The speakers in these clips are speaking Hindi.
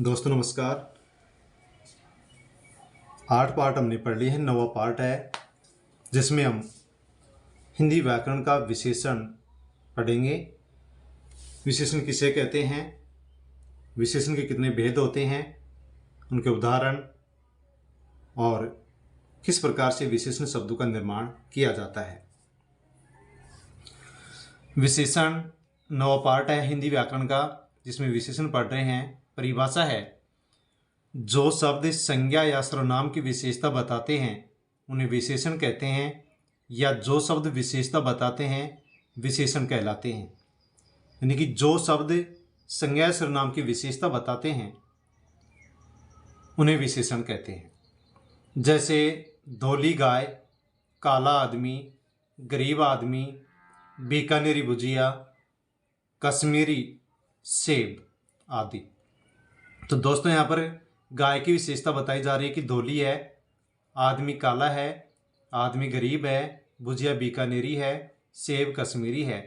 दोस्तों नमस्कार। 8 पार्ट हमने पढ़ लिए हैं, 9वां पार्ट है जिसमें हम हिंदी व्याकरण का विशेषण पढ़ेंगे। विशेषण किसे कहते हैं, विशेषण के कितने भेद होते हैं, उनके उदाहरण और किस प्रकार से विशेषण शब्दों का निर्माण किया जाता है। विशेषण 9वां पार्ट है हिंदी व्याकरण का जिसमें विशेषण पढ़ रहे हैं। परिभाषा है, जो शब्द संज्ञा या सर्वनाम की विशेषता बताते हैं उन्हें विशेषण कहते हैं, या जो शब्द विशेषता बताते हैं विशेषण कहलाते हैं। यानी कि जो शब्द संज्ञा या सर्वनाम की विशेषता बताते हैं उन्हें विशेषण कहते हैं। जैसे धोली गाय, काला आदमी, गरीब आदमी, बीकानेरी भुजिया, कश्मीरी सेब आदि। तो दोस्तों यहाँ पर गाय की विशेषता बताई जा रही है कि धोली है, आदमी काला है, आदमी गरीब है, भुजिया बीकानेरी है, सेब कश्मीरी है।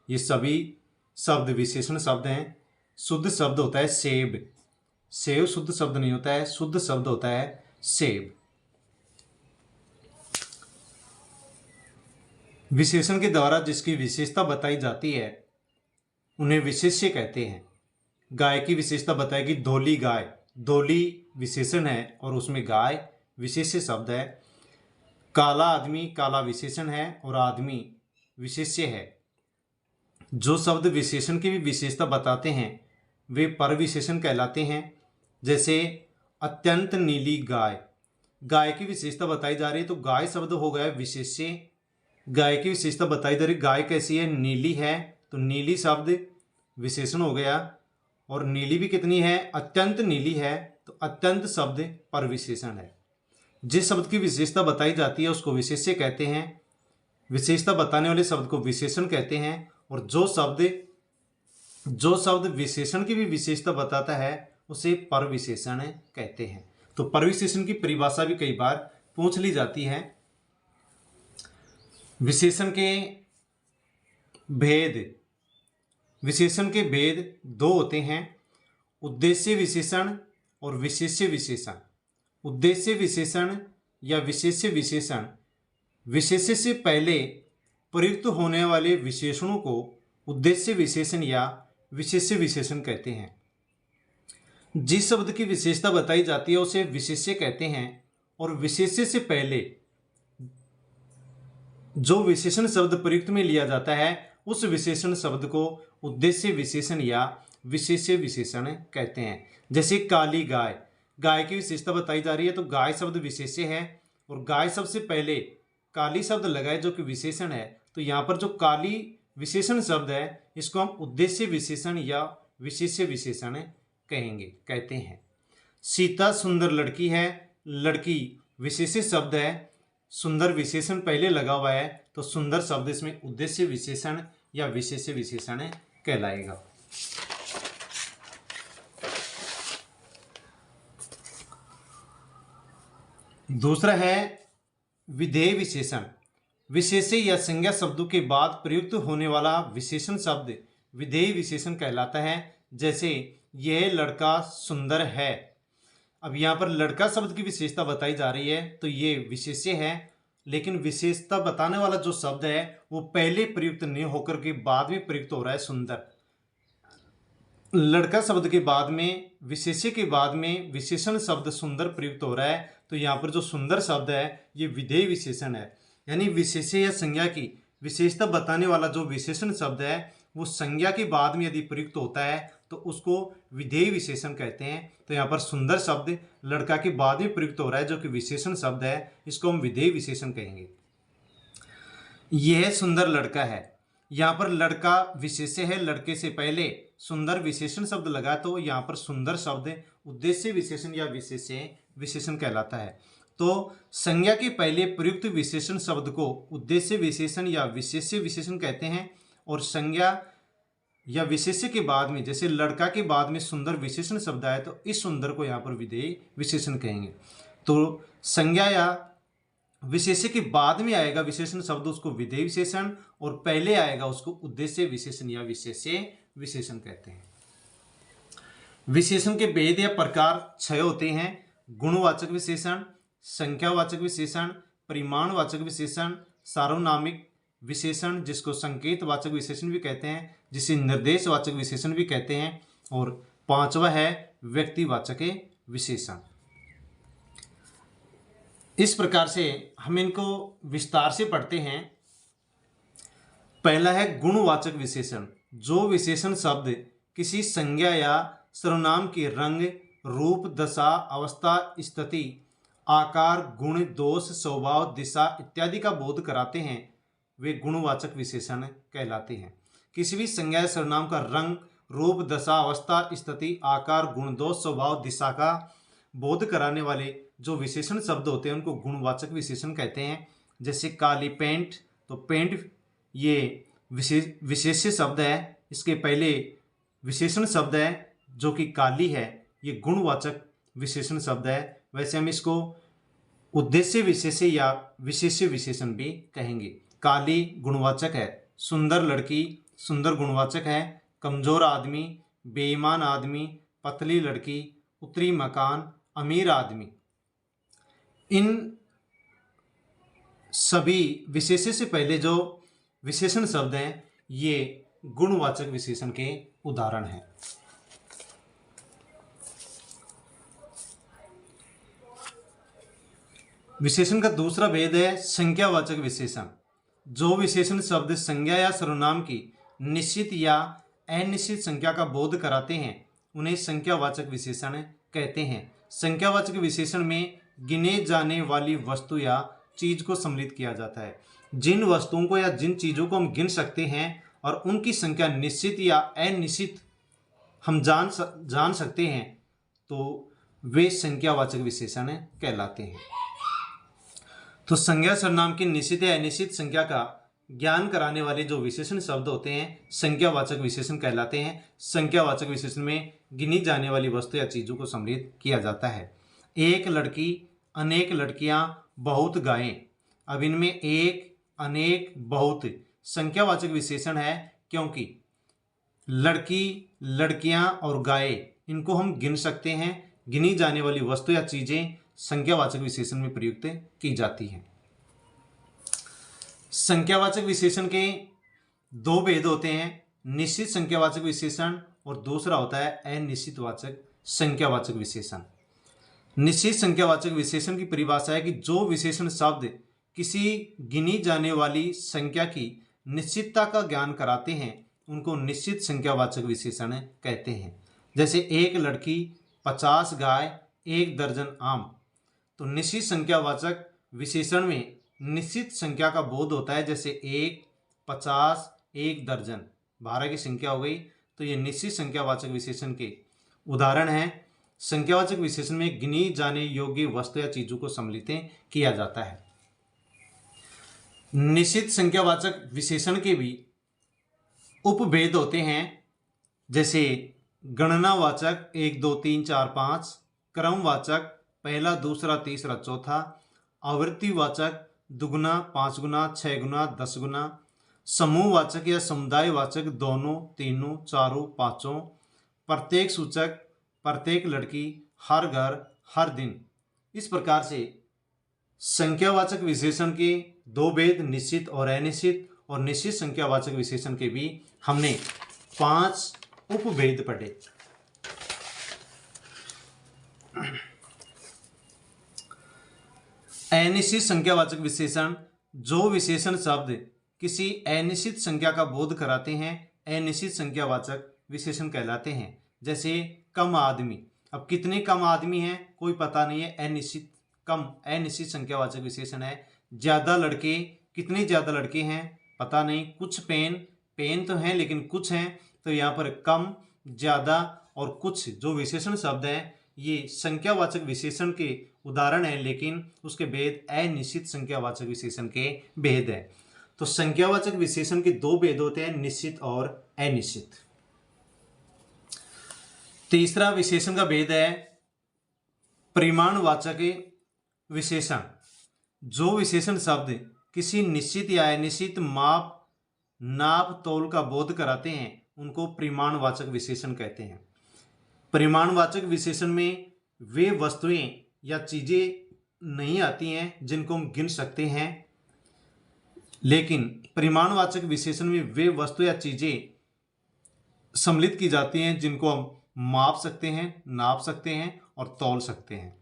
ये सभी शब्द विशेषण शब्द हैं। शुद्ध शब्द होता है सेब। सेब शुद्ध शब्द नहीं होता है, शुद्ध शब्द होता है सेब। विशेषण के द्वारा जिसकी विशेषता बताई जाती है उन्हें विशेष्य कहते हैं। गाय की विशेषता बताएगी धोली गाय, धोली विशेषण है और उसमें गाय विशेष्य शब्द है। काला आदमी, काला विशेषण है और आदमी विशेष्य है। जो शब्द विशेषण की भी विशेषता बताते हैं वे परविशेषण कहलाते हैं। जैसे अत्यंत नीली गाय, गाय की विशेषता बताई जा रही है तो गाय शब्द हो गया विशेष्य। गाय की विशेषता बताई जा रही, गाय कैसी है, नीली है, तो नीली शब्द विशेषण हो गया। और नीली भी कितनी है, अत्यंत नीली है, तो अत्यंत शब्द परविशेषण है। जिस शब्द की विशेषता बताई जाती है उसको विशेष्य कहते हैं। विशेषता बताने वाले शब्द को विशेषण कहते हैं। और जो शब्द विशेषण की भी विशेषता बताता है उसे परविशेषण कहते हैं। तो परविशेषण की परिभाषा भी कई बार पूछ ली जाती है। विशेषण के भेद, विशेषण के भेद दो होते हैं, उद्देश्य विशेषण और विशेष्य विशेषण। उद्देश्य विशेषण या विशेष्य विशेषण विशेष्य से पहले प्रयुक्त होने वाले विशेषणों को उद्देश्य विशेषण या विशेष्य विशेषण कहते हैं। जिस शब्द की विशेषता बताई जाती है उसे विशेष्य कहते हैं। और विशेष्य से पहले जो विशेषण शब्द प्रयुक्त में लिया जाता है उस विशेषण शब्द को उद्देश्य विशेषण या विशेष्य विशेषण कहते हैं। जैसे काली गाय, गाय की विशेषता बताई जा रही है तो गाय शब्द विशेष्य है और गाय शब्द से पहले काली शब्द लगाए जो कि विशेषण है। तो यहाँ पर जो काली विशेषण शब्द है इसको हम उद्देश्य विशेषण या विशेष्य विशेषण कहते हैं। सीता सुंदर लड़की है, लड़की विशेष्य शब्द है, सुंदर विशेषण पहले लगा हुआ है तो सुंदर शब्द इसमें उद्देश्य विशेषण या विशेष्य विशेषण कहलाएगा। दूसरा है विधेय विशेषण। विशेष्य या संज्ञा शब्दों के बाद प्रयुक्त होने वाला विशेषण शब्द विधेय विशेषण कहलाता है। जैसे यह लड़का सुंदर है। अब यहाँ पर लड़का शब्द की विशेषता बताई जा रही है तो ये विशेष्य है, लेकिन विशेषता बताने वाला जो शब्द है वो पहले प्रयुक्त नहीं होकर के बाद में प्रयुक्त हो रहा है सुंदर। लड़का शब्द के बाद में विशेष्य के बाद में विशेषण शब्द सुंदर प्रयुक्त हो रहा है तो यहाँ पर जो सुंदर शब्द है ये विधेय विशेषण है। यानी विशेष्य या संज्ञा की विशेषता बताने वाला जो विशेषण शब्द है वो संज्ञा के बाद में यदि प्रयुक्त होता है तो उसको विधेय विशेषण कहते हैं। तो यहाँ पर सुंदर शब्द लड़का के बाद में प्रयुक्त हो रहा है जो कि विशेषण शब्द है, इसको हम विधेय विशेषण कहेंगे। यह सुंदर लड़का है, यहाँ पर लड़का विशेष्य है, लड़के से पहले सुंदर विशेषण शब्द लगा तो यहाँ पर सुंदर शब्द उद्देश्य विशेषण या विशेष्य विशेषण कहलाता है। तो संज्ञा के पहले प्रयुक्त विशेषण शब्द को उद्देश्य विशेषण या विशेष्य विशेषण कहते हैं। और संज्ञा या विशेष्य के बाद में, जैसे लड़का के बाद में सुंदर विशेषण शब्द आए तो इस सुंदर को यहाँ पर विधेय विशेषण कहेंगे। तो संज्ञा या विशेष्य के बाद में आएगा विशेषण शब्द उसको विधेय विशेषण और पहले आएगा उसको उद्देश्य विशेषण या विशेष्य विशेषण कहते हैं। विशेषण के भेद या प्रकार 6 होते हैं। गुणवाचक विशेषण, संख्यावाचक विशेषण, परिमाणवाचक विशेषण, सार्वनामिक विशेषण जिसको संकेतवाचक विशेषण भी कहते हैं, जिसे निर्देशवाचक विशेषण भी कहते हैं, और 5वां है व्यक्तिवाचक विशेषण। इस प्रकार से हम इनको विस्तार से पढ़ते हैं। पहला है गुणवाचक विशेषण। जो विशेषण शब्द किसी संज्ञा या सर्वनाम की रंग, रूप, दशा, अवस्था, स्थिति, आकार, गुण, दोष, स्वभाव, दिशा इत्यादि का बोध कराते हैं, वे गुणवाचक विशेषण कहलाते हैं। किसी भी संज्ञा या सर्वनाम का रंग, रूप, दशा, अवस्था, स्थिति, आकार, गुण, दोष, स्वभाव, दिशा का बोध कराने वाले जो विशेषण शब्द होते हैं उनको गुणवाचक विशेषण कहते हैं। जैसे काली पेंट, तो पेंट ये विशेष्य शब्द है, इसके पहले विशेषण शब्द है जो कि काली है, ये गुणवाचक विशेषण शब्द है। वैसे हम इसको उद्देश्य विशेष्य या विशेष्य विशेषण भी कहेंगे। काली गुणवाचक है, सुंदर लड़की सुंदर गुणवाचक है, कमजोर आदमी, बेईमान आदमी, पतली लड़की, उत्तरी मकान, अमीर आदमी, इन सभी विशेष्य से पहले जो विशेषण शब्द हैं ये गुणवाचक विशेषण के उदाहरण हैं। विशेषण का दूसरा भेद है संख्यावाचक विशेषण। जो विशेषण शब्द संज्ञा या सर्वनाम की निश्चित या अनिश्चित संख्या का बोध कराते हैं उन्हें संख्यावाचक विशेषण कहते हैं। संख्यावाचक विशेषण में गिने जाने वाली वस्तु या चीज को सम्मिलित किया जाता है। जिन वस्तुओं को या जिन चीजों को हम गिन सकते हैं और उनकी संख्या निश्चित या अनिश्चित हम जान सकते हैं तो वे संख्यावाचक विशेषण कहलाते हैं। तो संज्ञा सर्वनाम की निश्चित या अनिश्चित संख्या का ज्ञान कराने वाले जो विशेषण शब्द होते हैं संख्यावाचक विशेषण कहलाते हैं। संख्यावाचक विशेषण में गिनी जाने वाली वस्तु या चीजों को सम्मिलित किया जाता है। एक लड़की, अनेक लड़कियां, बहुत गायें। अब इनमें एक, अनेक, बहुत संख्यावाचक विशेषण है क्योंकि लड़की, लड़कियां और गायें इनको हम गिन सकते हैं। गिनी जाने वाली वस्तु या चीजें संख्यावाचक विशेषण में प्रयुक्त की जाती हैं। संख्यावाचक विशेषण के दो भेद होते हैं, निश्चित संख्यावाचक विशेषण और दूसरा होता है अनिश्चितवाचक संख्यावाचक विशेषण। निश्चित संख्यावाचक विशेषण की परिभाषा है कि जो विशेषण शब्द किसी गिनी जाने वाली संख्या की निश्चितता का ज्ञान कराते हैं उनको निश्चित संख्यावाचक विशेषण कहते हैं। जैसे एक लड़की, 50 गाय, 1 दर्जन आम। तो निश्चित संख्यावाचक विशेषण में निश्चित संख्या का बोध होता है, जैसे 1, 50, 1 दर्जन 12 की संख्या हो गई। तो ये निश्चित संख्यावाचक विशेषण के उदाहरण हैं। संख्यावाचक विशेषण में गिनी जाने योग्य वस्तु या चीजों को सम्मिलित किया जाता है। निश्चित संख्यावाचक विशेषण के भी उपभेद होते हैं, जैसे गणनावाचक 1, 2, 3, 4, 5, क्रमवाचक पहला, दूसरा, तीसरा, चौथा, आवृत्तिवाचक दुगुना, 5 गुना, 6 गुना, 10 गुना, समूहवाचक या समुदायवाचक दोनों, तीनों, चारों, पांचों, प्रत्येक सूचक प्रत्येक लड़की, हर घर, हर दिन। इस प्रकार से संख्यावाचक विशेषण के दो भेद निश्चित और अनिश्चित, और निश्चित संख्यावाचक विशेषण के भी हमने 5 उपभेद पढ़े। अनिश्चित संख्यावाचक विशेषण, जो विशेषण शब्द किसी अनिश्चित संख्या का बोध कराते हैं अनिश्चित संख्यावाचक विशेषण कहलाते हैं। जैसे कम आदमी, अब कितने कम आदमी हैं कोई पता नहीं है, अनिश्चित, कम अनिश्चित संख्यावाचक विशेषण है। ज्यादा लड़के, कितने ज्यादा लड़के हैं पता नहीं। कुछ पेन तो हैं लेकिन कुछ हैं, तो यहाँ पर कम, ज्यादा और कुछ जो विशेषण शब्द हैं ये संख्यावाचक विशेषण के उदाहरण हैं, लेकिन उसके भेद अनिश्चित संख्यावाचक विशेषण के भेद हैं। तो संख्यावाचक विशेषण के दो भेद होते हैं, निश्चित और अनिश्चित। तीसरा विशेषण का भेद है परिमाणवाचक विशेषण। जो विशेषण शब्द किसी निश्चित या अनिश्चित माप, नाप, तौल का बोध कराते हैं उनको परिमाणवाचक विशेषण कहते हैं। परिमाणवाचक विशेषण में वे वस्तुएं या चीजें नहीं आती हैं जिनको हम गिन सकते हैं, लेकिन परिमाणवाचक विशेषण में वे वस्तु या चीजें सम्मिलित की जाती हैं जिनको हम माप सकते हैं, नाप सकते हैं और तौल सकते हैं।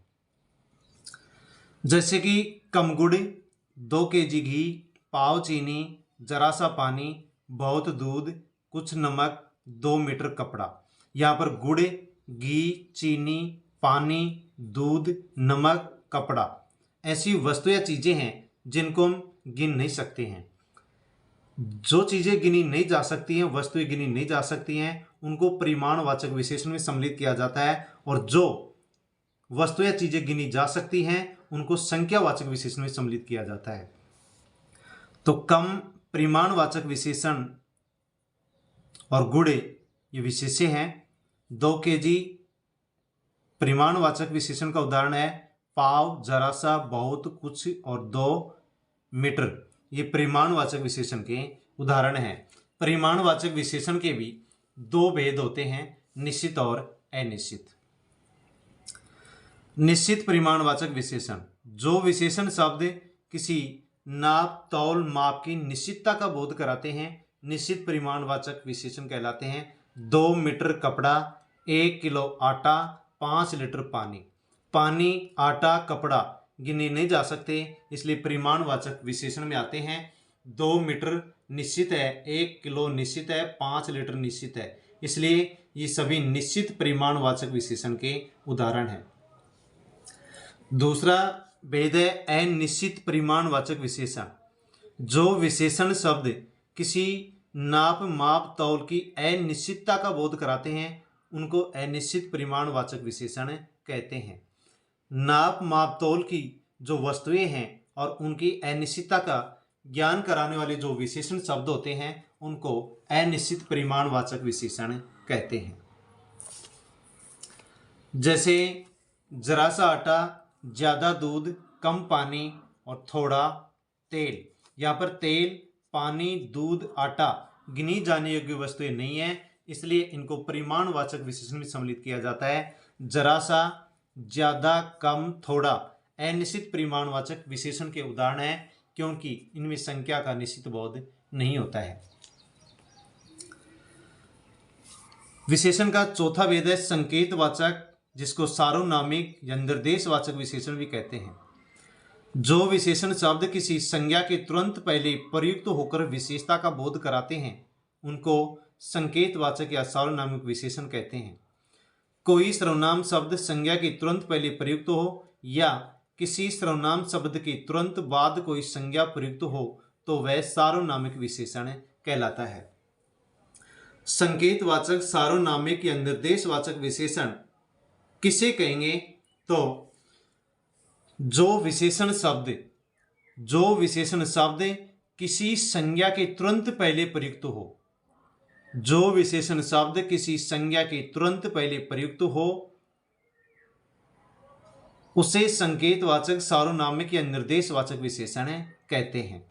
जैसे कि कम गुड़, 2 केजी घी, पाव चीनी, जरा सा पानी, बहुत दूध, कुछ नमक, 2 मीटर कपड़ा। यहाँ पर गुड़, घी, चीनी, पानी, दूध, नमक, कपड़ा ऐसी वस्तु या चीजें हैं जिनको हम गिन नहीं सकते हैं। जो चीजें गिनी नहीं जा सकती हैं, वस्तुएं गिनी नहीं जा सकती हैं, उनको परिमाणवाचक विशेषण में सम्मिलित किया जाता है, और जो वस्तु या चीजें गिनी जा सकती हैं उनको संख्यावाचक विशेषण में सम्मिलित किया जाता है। तो कम परिमाणवाचक विशेषण और गुण ये विशेष्य हैं। 2 केजी परिमाणवाचक विशेषण का उदाहरण है पाव, जरा सा, बहुत, कुछ और 2 मीटर। ये परिमाणवाचक विशेषण के उदाहरण हैं। परिमाणवाचक विशेषण के भी 2 भेद होते हैं, निश्चित और अनिश्चित। निश्चित परिमाणवाचक विशेषण, जो विशेषण शब्द किसी नाप, तौल, माप की निश्चितता का बोध कराते हैं, निश्चित परिमाणवाचक विशेषण कहलाते हैं। 2 मीटर कपड़ा, 1 किलो आटा, 5 लीटर पानी। पानी, आटा, कपड़ा गिने नहीं जा सकते, इसलिए परिमाणवाचक विशेषण में आते हैं। 2 मीटर निश्चित है, 1 किलो निश्चित है, 5 लीटर निश्चित है, इसलिए ये सभी निश्चित परिमाणवाचक विशेषण के उदाहरण हैं। दूसरा भेद है अनिश्चित परिमाणवाचक विशेषण। जो विशेषण शब्द किसी नाप, माप, तौल की अनिश्चितता का बोध कराते हैं उनको अनिश्चित परिमाणवाचक विशेषण कहते हैं। नाप, माप, तौल की जो वस्तुएं हैं और उनकी अनिश्चितता का ज्ञान कराने वाले जो विशेषण शब्द होते हैं उनको अनिश्चित परिमाणवाचक विशेषण कहते हैं। जैसे जरा सा आटा, ज़्यादा दूध, कम पानी और थोड़ा तेल। यहाँ पर तेल, पानी, दूध, आटा गिनी जाने योग्य वस्तुएं नहीं है, इसलिए इनको परिमाणवाचक विशेषण में सम्मिलित किया जाता है। जरा सा, ज़्यादा, कम, थोड़ा अनिश्चित परिमाणवाचक विशेषण के उदाहरण हैं, क्योंकि इनमें संख्या का निश्चित बोध नहीं होता है। विशेषण का चौथा भेद है संकेतवाचक, जिसको सार्वनामिक या निर्देशवाचक विशेषण भी कहते हैं। जो विशेषण शब्द किसी संज्ञा के तुरंत पहले प्रयुक्त होकर विशेषता का बोध कराते हैं उनको संकेतवाचक या सार्वनामिक विशेषण कहते हैं। कोई सर्वनाम शब्द संज्ञा के तुरंत पहले प्रयुक्त हो या किसी सर्वनाम शब्द के तुरंत बाद कोई संज्ञा प्रयुक्त हो तो वह सार्वनामिक विशेषण कहलाता है। संकेतवाचक, सार्वनामिक या निर्देशवाचक विशेषण किसे कहेंगे? तो जो विशेषण शब्द किसी संज्ञा के तुरंत पहले प्रयुक्त हो, जो विशेषण शब्द किसी संज्ञा के तुरंत पहले प्रयुक्त हो उसे संकेतवाचक, सार्वनामिक या निर्देशवाचक विशेषण कहते हैं।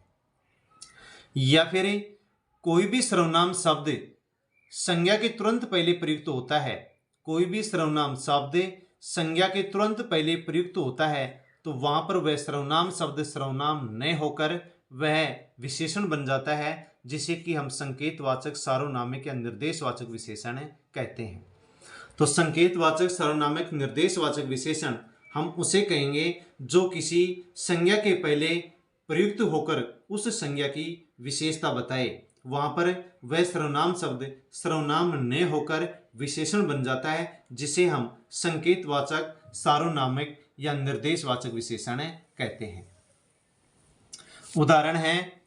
या फिर कोई भी सर्वनाम शब्द संज्ञा के तुरंत पहले प्रयुक्त होता है, कोई भी सर्वनाम शब्द संज्ञा के तुरंत पहले प्रयुक्त होता है तो वहां पर वह सर्वनाम शब्द सर्वनाम न होकर वह विशेषण बन जाता है, जिसे कि हम संकेतवाचक, सार्वनामिक या निर्देशवाचक विशेषण कहते हैं। तो संकेतवाचक, सार्वनामिक, निर्देशवाचक विशेषण हम उसे कहेंगे जो किसी संज्ञा के पहले प्रयुक्त होकर उस संज्ञा की विशेषता बताए, वहां पर वह सर्वनाम शब्द सर्वनाम न होकर विशेषण बन जाता है, जिसे हम संकेतवाचक, सार्वनामिक या निर्देशवाचक विशेषण कहते हैं। उदाहरण है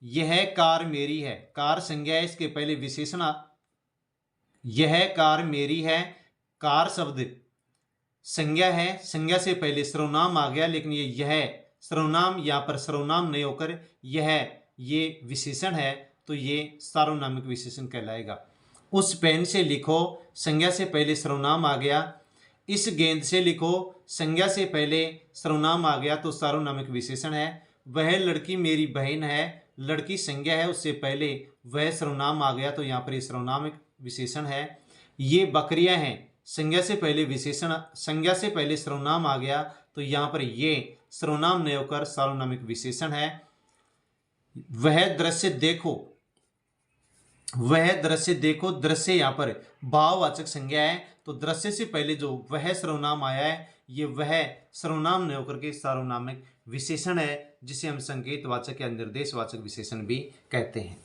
यह कार मेरी है। कार संज्ञा है, इसके पहले विशेषण यह कार मेरी है। कार शब्द संज्ञा है, संज्ञा से पहले सर्वनाम आ गया, लेकिन यह सर्वनाम यहाँ पर सर्वनाम नहीं होकर ये विशेषण है, तो ये सार्वनामिक विशेषण कहलाएगा। उस पेन से लिखो, संज्ञा से पहले सर्वनाम आ गया। इस गेंद से लिखो, संज्ञा से पहले सर्वनाम आ गया तो सार्वनामिक विशेषण है। वह लड़की मेरी बहन है, लड़की संज्ञा है, उससे पहले वह सर्वनाम आ गया तो यहाँ पर ये सर्वनामिक विशेषण है। ये बकरियां हैं, संज्ञा से पहले विशेषण, संज्ञा से पहले सर्वनाम आ गया तो यहाँ पर ये सर्वनाम नहीं होकर सार्वनामिक विशेषण है। वह दृश्य देखो, वह दृश्य देखो, दृश्य यहाँ पर भाववाचक संज्ञा है, तो दृश्य से पहले जो वह सर्वनाम आया है ये वह सर्वनाम नहीं होकर के सार्वनामिक विशेषण है, जिसे हम संकेतवाचक या निर्देशवाचक विशेषण भी कहते हैं।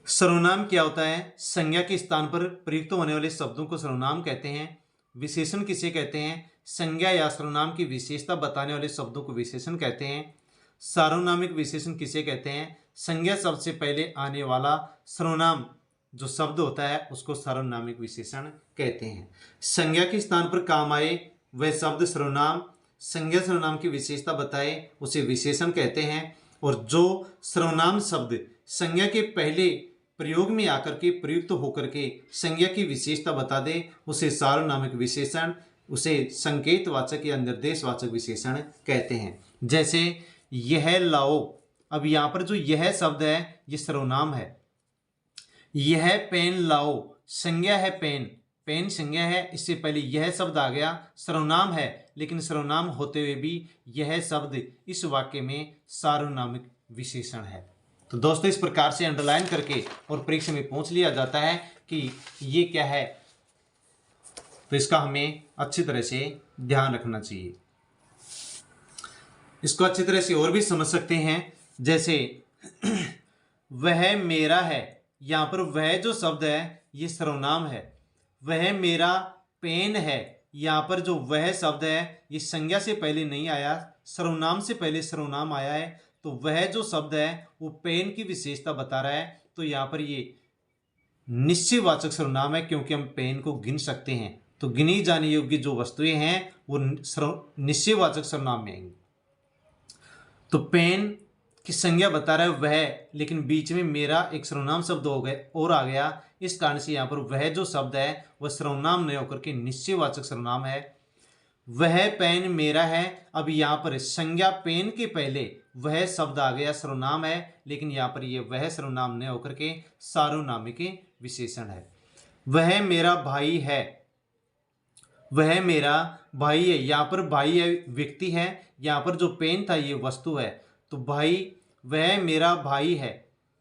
सर्वनाम क्या होता है? संज्ञा के स्थान पर प्रयुक्त होने वाले शब्दों को सर्वनाम कहते हैं। विशेषण किसे कहते हैं? संज्ञा या सर्वनाम की विशेषता बताने वाले शब्दों को विशेषण कहते हैं। सार्वनामिक विशेषण किसे कहते हैं? संज्ञा शब्द से पहले आने वाला सर्वनाम जो शब्द होता है उसको सार्वनामिक विशेषण कहते हैं। संज्ञा के स्थान पर काम आए वह शब्द सर्वनाम, संज्ञा सर्वनाम की विशेषता बताए उसे विशेषण कहते हैं। और जो सर्वनाम शब्द संज्ञा के पहले प्रयोग में आकर के प्रयुक्त होकर के संज्ञा की विशेषता बता दे उसे सार्वनामिक विशेषण, उसे संकेतवाचक या निर्देशवाचक विशेषण कहते हैं। जैसे यह लाओ, अब यहाँ पर जो यह शब्द है ये सर्वनाम है। यह पेन लाओ, संज्ञा है पेन, पेन संज्ञा है, इससे पहले यह शब्द आ गया, सर्वनाम है, लेकिन सर्वनाम होते हुए भी यह शब्द इस वाक्य में सार्वनामिक विशेषण है। तो दोस्तों इस प्रकार से अंडरलाइन करके और परीक्षा में पूछ लिया जाता है कि ये क्या है, तो इसका हमें अच्छी तरह से ध्यान रखना चाहिए। इसको अच्छी तरह से और भी समझ सकते हैं, जैसे वह मेरा है, यहाँ पर वह जो शब्द है ये सर्वनाम है। वह मेरा पेन है, यहाँ पर जो वह शब्द है ये संज्ञा से पहले नहीं आया, सर्वनाम से पहले सर्वनाम आया है, तो वह जो शब्द है वो पेन की विशेषता बता रहा है। तो यहाँ पर ये निश्चयवाचक सर्वनाम है, क्योंकि हम पेन को गिन सकते हैं, तो गिनी जाने योग्य जो वस्तुएं हैं वो निश्चयवाचक सर्वनाम में आएंगी। तो पेन की संज्ञा बता रहा है वह, लेकिन बीच में मेरा एक सर्वनाम शब्द हो गए और आ गया, इस कारण से यहाँ पर वह जो शब्द है वह सर्वनाम नहीं होकर के निश्चयवाचक सर्वनाम है। वह पेन मेरा है, अब यहाँ पर संज्ञा पेन के पहले वह शब्द आ गया, सर्वनाम है, लेकिन यहाँ पर यह वह सर्वनाम नहीं होकर के सार्वनामिक विशेषण है। वह मेरा भाई है, वह मेरा भाई है, यहाँ पर भाई है व्यक्ति है, यहाँ पर जो पेन था ये वस्तु है, तो भाई वह मेरा भाई है,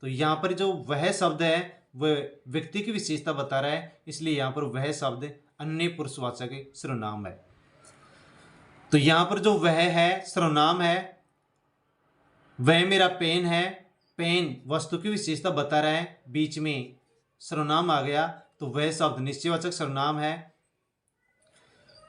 तो यहाँ पर जो वह शब्द है वह व्यक्ति की विशेषता बता रहा है, इसलिए यहाँ पर वह शब्द अन्य पुरुषवाचक सर्वनाम है। तो यहाँ पर जो वह है सर्वनाम है, वह मेरा पेन है, पेन वस्तु की विशेषता बता रहा है, बीच में सर्वनाम आ गया तो वह शब्द निश्चयवाचक सर्वनाम है।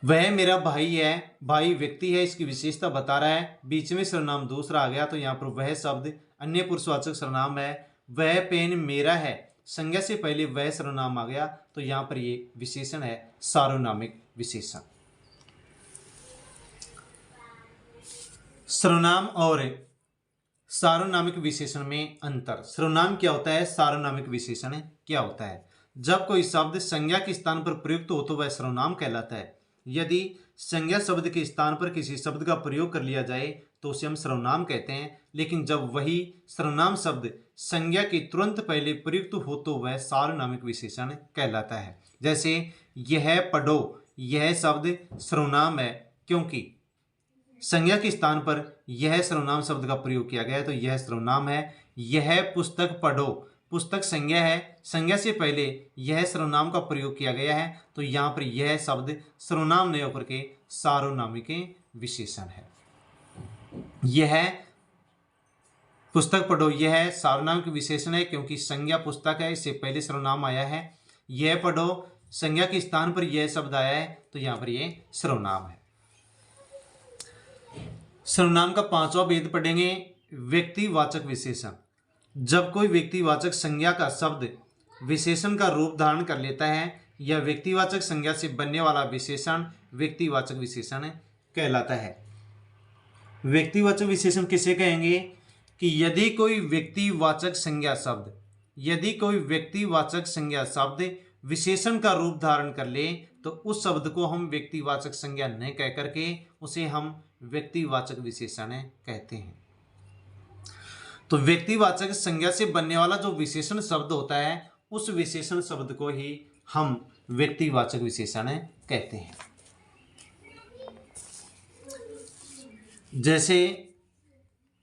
वह मेरा भाई है, भाई व्यक्ति है, इसकी विशेषता बता रहा है, बीच में सर्वनाम दूसरा आ गया तो यहाँ पर वह शब्द अन्य पुरुषवाचक सर्वनाम है। वह पेन मेरा है, संज्ञा से पहले वह सर्वनाम आ गया तो यहाँ पर ये विशेषण है सार्वनामिक विशेषण। सर्वनाम और सार्वनामिक विशेषण में अंतर। सर्वनाम क्या होता है, सार्वनामिक विशेषण क्या होता है? जब कोई शब्द संज्ञा के स्थान पर प्रयुक्त हो तो वह सर्वनाम कहलाता है। यदि संज्ञा शब्द के स्थान पर किसी शब्द का प्रयोग कर लिया जाए तो उसे हम सर्वनाम कहते हैं, लेकिन जब वही सर्वनाम शब्द संज्ञा के तुरंत पहले प्रयुक्त हो तो वह सार्वनामिक विशेषण कहलाता है। जैसे यह पढ़ो, यह शब्द सर्वनाम है, क्योंकि संज्ञा के स्थान पर यह सर्वनाम शब्द का प्रयोग किया गया है तो यह सर्वनाम है। यह पुस्तक पढ़ो, पुस्तक संज्ञा है, संज्ञा से पहले यह सर्वनाम का प्रयोग किया गया है तो यहाँ पर यह शब्द सर्वनाम नहीं होकर के सार्वनामिक विशेषण है। यह पुस्तक पढ़ो, यह सार्वनामिक विशेषण है क्योंकि संज्ञा पुस्तक है, इससे पहले सर्वनाम आया है। यह पढ़ो, संज्ञा के स्थान पर यह शब्द आया है तो यहाँ पर यह सर्वनाम है। सर्वनाम का पांचवा भेद पढ़ेंगे, व्यक्तिवाचक विशेषण। जब कोई व्यक्तिवाचक संज्ञा का शब्द विशेषण का रूप धारण कर लेता है या व्यक्तिवाचक संज्ञा से बनने वाला विशेषण व्यक्तिवाचक विशेषण कहलाता है। व्यक्तिवाचक विशेषण किसे कहेंगे कि यदि कोई व्यक्तिवाचक संज्ञा शब्द, यदि कोई व्यक्तिवाचक संज्ञा शब्द विशेषण का रूप धारण कर ले तो उस शब्द को हम व्यक्तिवाचक संज्ञा नहीं कह करके उसे हम व्यक्तिवाचक विशेषण कहते हैं। तो व्यक्तिवाचक संज्ञा से बनने वाला जो विशेषण शब्द होता है उस विशेषण शब्द को ही हम व्यक्तिवाचक विशेषण कहते हैं। जैसे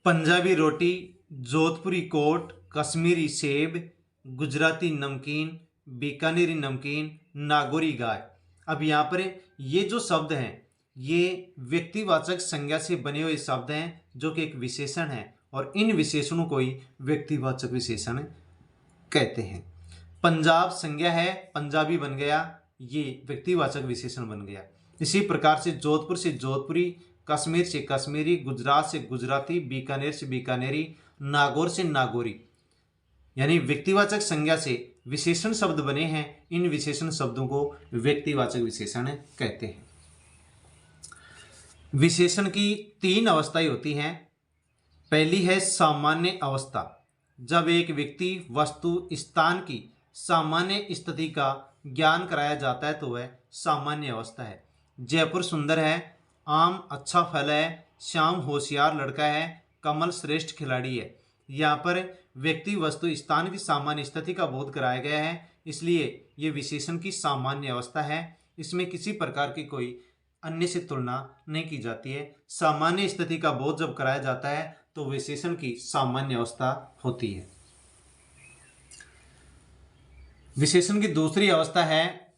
पंजाबी रोटी, जोधपुरी कोट, कश्मीरी सेब, गुजराती नमकीन, बीकानेरी नमकीन, नागौरी गाय। अब यहाँ पर ये जो शब्द हैं ये व्यक्तिवाचक संज्ञा से बने हुए शब्द हैं जो कि एक विशेषण है और इन विशेषणों को ही व्यक्तिवाचक विशेषण कहते हैं। पंजाब संज्ञा है, पंजाबी बन गया, ये व्यक्तिवाचक विशेषण बन गया। इसी प्रकार से जोधपुर से जोधपुरी, कश्मीर से कश्मीरी, गुजरात से गुजराती, बीकानेर से बीकानेरी, नागौर से नागौरी, यानी व्यक्तिवाचक संज्ञा से विशेषण शब्द बने हैं। इन विशेषण शब्दों को व्यक्तिवाचक विशेषण कहते हैं। विशेषण की 3 अवस्थाएं होती हैं। पहली है सामान्य अवस्था, जब एक व्यक्ति, वस्तु, स्थान की सामान्य स्थिति का ज्ञान कराया जाता है तो वह सामान्य अवस्था है। जयपुर सुंदर है, आम अच्छा फल है, श्याम होशियार लड़का है, कमल श्रेष्ठ खिलाड़ी है। यहाँ पर व्यक्ति, वस्तु, स्थान की सामान्य स्थिति का बोध कराया गया है, इसलिए ये विशेषण की सामान्य अवस्था है। इसमें किसी प्रकार की कोई अन्य से तुलना नहीं की जाती है। सामान्य स्थिति का बोध जब कराया जाता है तो विशेषण की सामान्य अवस्था होती है। विशेषण की दूसरी अवस्था है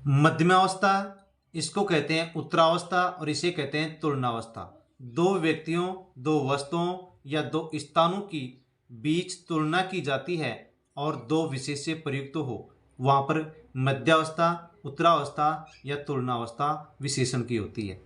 मध्यमावस्था, इसको कहते हैं उत्तरावस्था और इसे कहते हैं तुलनावस्था। दो व्यक्तियों, दो वस्तुओं या दो स्थानों की बीच तुलना की जाती है और दो विशेष्य प्रयुक्त हो, वहां पर मध्यावस्था, उत्तरावस्था या तुलनावस्था विशेषण की होती है।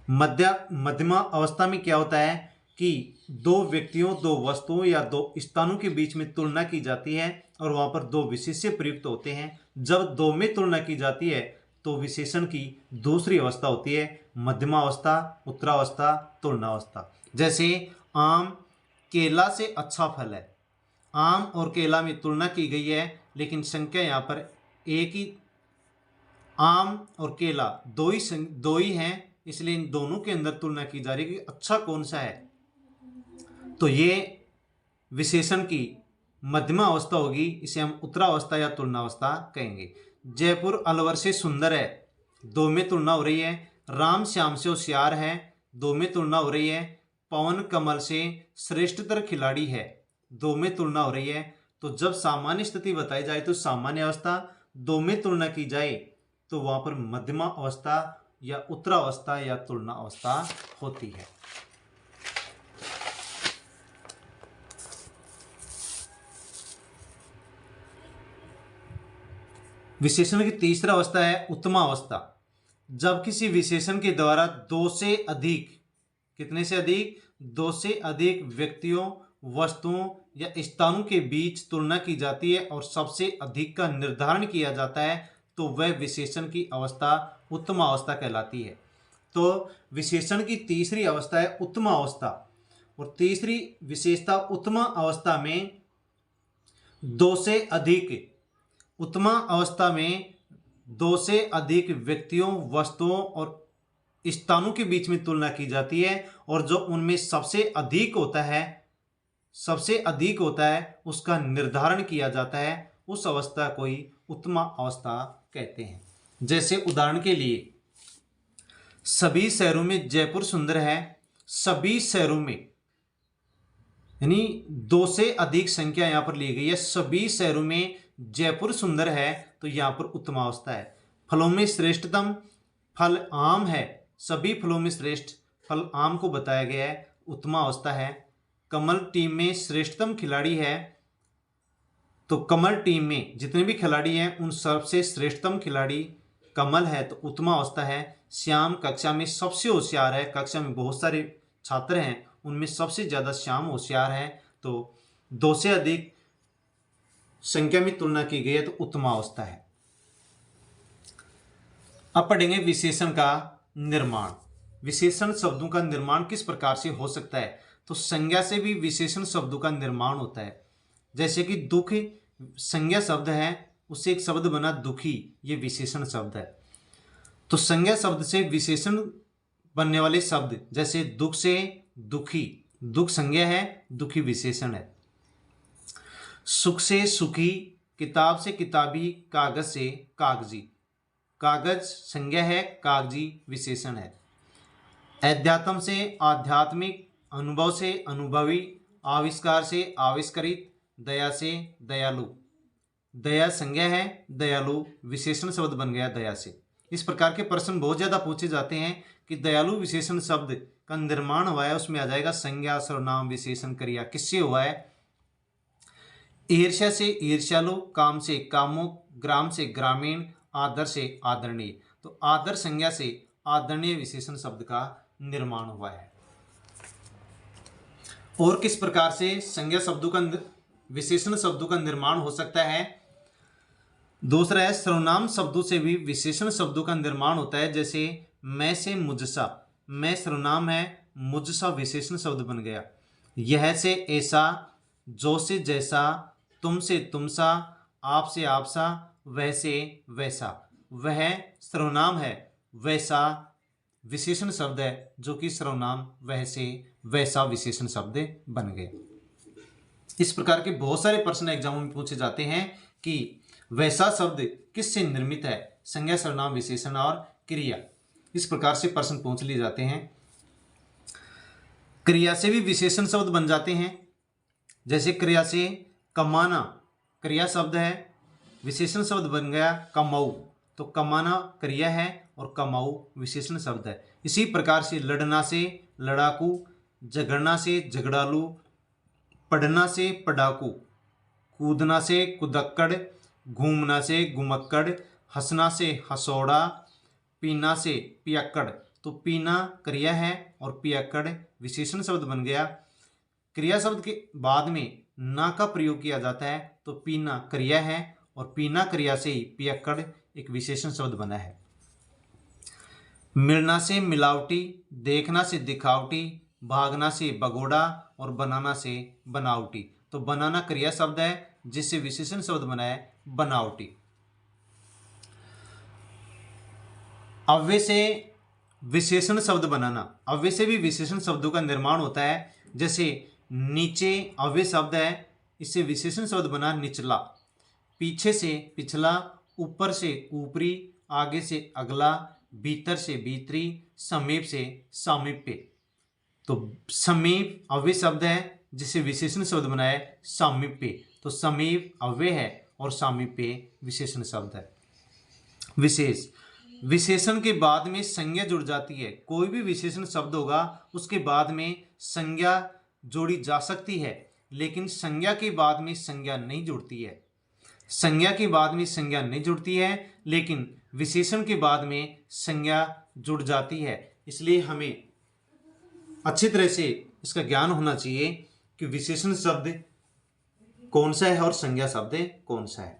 मध्यमा अवस्था में क्या होता है कि दो व्यक्तियों, दो वस्तुओं या दो स्थानों के बीच में तुलना की जाती है और वहां पर दो विशेष्य प्रयुक्त होते हैं। जब दो में तुलना की जाती है तो विशेषण की दूसरी अवस्था होती है मध्यमावस्था, उत्तरावस्था, तुलनावस्था। जैसे आम केला से अच्छा फल है। आम और केला में तुलना की गई है लेकिन संख्या यहाँ पर एक ही, आम और केला दो ही हैं, इसलिए इन दोनों के अंदर तुलना की जा रही है कि अच्छा कौन सा है। तो ये विशेषण की मध्यमा अवस्था होगी, इसे हम उत्तरावस्था या तुलनावस्था कहेंगे। जयपुर अलवर से सुंदर है, दो में तुलना हो रही है। राम श्याम से होशियार है, दो में तुलना हो रही है। पवन कमल से श्रेष्ठतर खिलाड़ी है, दो में तुलना हो रही है। तो जब सामान्य स्थिति बताई जाए तो सामान्य अवस्था, दो में तुलना की जाए तो वहां पर मध्यमा अवस्था या उत्तरावस्था या तुलना अवस्था होती है। विशेषण की तीसरा अवस्था है उत्तमा अवस्था, जब किसी विशेषण के द्वारा दो से अधिक, कितने से अधिक, दो से अधिक व्यक्तियों, वस्तुओं या स्थानों के बीच तुलना की जाती है और सबसे अधिक का निर्धारण किया जाता है तो वह विशेषण की अवस्था उत्तमा अवस्था कहलाती है। तो विशेषण की तीसरी अवस्था है उत्तमा अवस्था और तीसरी विशेषता उत्तमा अवस्था में दो से अधिक, उत्तमा अवस्था में दो से अधिक व्यक्तियों, वस्तुओं और स्थानों के बीच में तुलना की जाती है और जो उनमें सबसे अधिक होता है उसका निर्धारण किया जाता है, उस अवस्था को ही उत्तमा अवस्था कहते हैं। जैसे उदाहरण के लिए सभी शहरों में जयपुर सुंदर है, सभी शहरों में यानी दो से अधिक संख्या यहां पर ली गई है। सभी शहरों में जयपुर सुंदर है तो यहां पर उत्तमा अवस्था है। फलों में श्रेष्ठतम फल आम है, सभी फलों में श्रेष्ठ फल आम को बताया गया है, उत्तमा अवस्था है। कमल टीम में श्रेष्ठतम खिलाड़ी है तो कमल टीम में जितने भी खिलाड़ी हैं उन सबसे श्रेष्ठतम खिलाड़ी कमल है तो उत्तमा अवस्था है। श्याम कक्षा में सबसे होशियार है, कक्षा में बहुत सारे छात्र हैं उनमें सबसे ज्यादा श्याम होशियार है तो दो से अधिक संख्या में तुलना की गई है तो उत्तमा अवस्था है। अब पढ़ेंगे विशेषण का निर्माण। विशेषण शब्दों का निर्माण किस प्रकार से हो सकता है, तो संज्ञा से भी विशेषण शब्दों का निर्माण होता है। जैसे कि दुख संज्ञा शब्द है, उससे एक शब्द बना दुखी, ये विशेषण शब्द है। तो संज्ञा शब्द से विशेषण बनने वाले शब्द जैसे दुख से दुखी, दुख संज्ञा है, दुखी विशेषण है। सुख से सुखी, किताब से किताबी, कागज से कागजी। कागज संज्ञा है, कागजी विशेषण है। अध्यात्म से आध्यात्मिक, अनुभव से अनुभवी, आविष्कार से आविष्कृत, दया से दयालु। दया संज्ञा है, दयालु विशेषण शब्द बन गया दया से। इस प्रकार के प्रश्न बहुत ज़्यादा पूछे जाते हैं कि दयालु विशेषण शब्द का निर्माण हुआ है, उसमें आ जाएगा संज्ञा, सर्वनाम, विशेषण, क्रिया। किससे हुआ है? ईर्ष्या से ईर्ष्यालु, काम से कामुक, ग्राम से ग्रामीण, आदर से आदरणीय। तो आदर संज्ञा से आदरणीय विशेषण शब्द का निर्माण हुआ है। और किस प्रकार से संज्ञा शब्दों का विशेषण शब्दों का निर्माण हो सकता है? दूसरा है सर्वनाम शब्दों से भी विशेषण शब्दों का निर्माण होता है। जैसे मैं से मुझसा, मैं सर्वनाम है, मुझसा विशेषण शब्द बन गया। यह से ऐसा, जो से जैसा, तुम से तुमसा, आप से आपसा, वह से वैसा। वह सर्वनाम है, वैसा विशेषण शब्द है जो कि सर्वनाम वह से वैसा विशेषण शब्द बन गए। इस प्रकार के बहुत सारे प्रश्न एग्जामों में पूछे जाते हैं कि वैसा शब्द किससे निर्मित है? संज्ञा, सर्वनाम, विशेषण और क्रिया। इस प्रकार से प्रश्न पूछ लिए जाते हैं। क्रिया से भी विशेषण शब्द बन जाते हैं। जैसे क्रिया से कमाना क्रिया शब्द है, विशेषण शब्द बन गया कमाऊ। तो कमाना क्रिया है और कमाऊ विशेषण शब्द है। इसी प्रकार से लड़ना से लड़ाकू, झगड़ना से झगड़ालू, पढ़ना से पढ़ाकू, कूदना से कुदक्कड़, घूमना से घुमक्कड़, हंसना से हंसौड़ा, पीना से पियक्कड़। तो पीना क्रिया है और पियक्कड़ विशेषण शब्द बन गया। क्रिया शब्द के बाद में ना का प्रयोग किया जाता है, तो पीना क्रिया है और पीना क्रिया से ही पियक्कड़ एक विशेषण शब्द बना है। मिलना से मिलावटी, देखना से दिखावटी, भागना से भगोड़ा और बनाना से बनावटी। तो बनाना क्रिया शब्द है जिससे विशेषण शब्द बना है बनावटी। अव्यय से विशेषण शब्द बनाना, अव्यय से भी विशेषण शब्दों का निर्माण होता है। जैसे नीचे अव्यय शब्द है, इससे विशेषण शब्द बना निचला। पीछे से पिछला, ऊपर से ऊपरी, आगे से अगला, भीतर से भीतरी, समीप से सामीप्य। तो समीप अव्यय शब्द है जिसे विशेषण शब्द बना है सामीप्य। तो समीप अव्यय है और सामीप्य विशेषण शब्द है। विशेष, विशेषण के बाद में संज्ञा जुड़ जाती है। कोई भी विशेषण शब्द होगा उसके बाद में संज्ञा जोड़ी जा सकती है, लेकिन संज्ञा के बाद में संज्ञा नहीं जुड़ती है। संज्ञा के बाद में संज्ञा नहीं जुड़ती है, लेकिन विशेषण के बाद में संज्ञा जुड़ जाती है। इसलिए हमें अच्छी तरह से इसका ज्ञान होना चाहिए कि विशेषण शब्द कौन सा है और संज्ञा शब्द कौन सा है।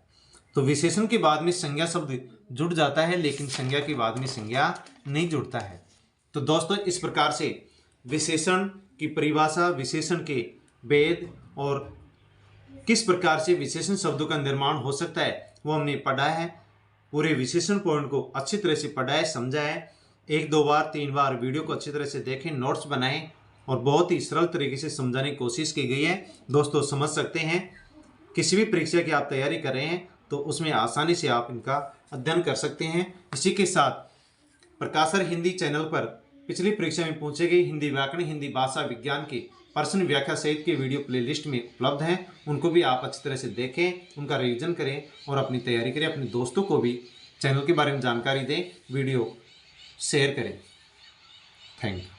तो विशेषण के बाद में संज्ञा शब्द जुड़ जाता है, लेकिन संज्ञा के बाद में संज्ञा नहीं जुड़ता है। तो दोस्तों, इस प्रकार से विशेषण की परिभाषा, विशेषण के भेद और किस प्रकार से विशेषण शब्दों का निर्माण हो सकता है वो हमने पढ़ा है। पूरे विशेषण पॉइंट को अच्छी तरह से पढ़ा है, समझा है। 1-2 बार 3 बार वीडियो को अच्छी तरह से देखें, नोट्स बनाएं और बहुत ही सरल तरीके से समझाने की कोशिश की गई है। दोस्तों, समझ सकते हैं किसी भी परीक्षा की आप तैयारी कर रहे हैं तो उसमें आसानी से आप इनका अध्ययन कर सकते हैं। इसी के साथ प्रकाशर हिंदी चैनल पर पिछली परीक्षा में पूछे गए हिंदी व्याकरण, हिंदी भाषा विज्ञान के प्रश्न व्याख्या सहित के वीडियो प्लेलिस्ट में उपलब्ध हैं। उनको भी आप अच्छी तरह से देखें, उनका रिवीजन करें और अपनी तैयारी करें। अपने दोस्तों को भी चैनल के बारे में जानकारी दें, वीडियो शेयर करें। Thank you.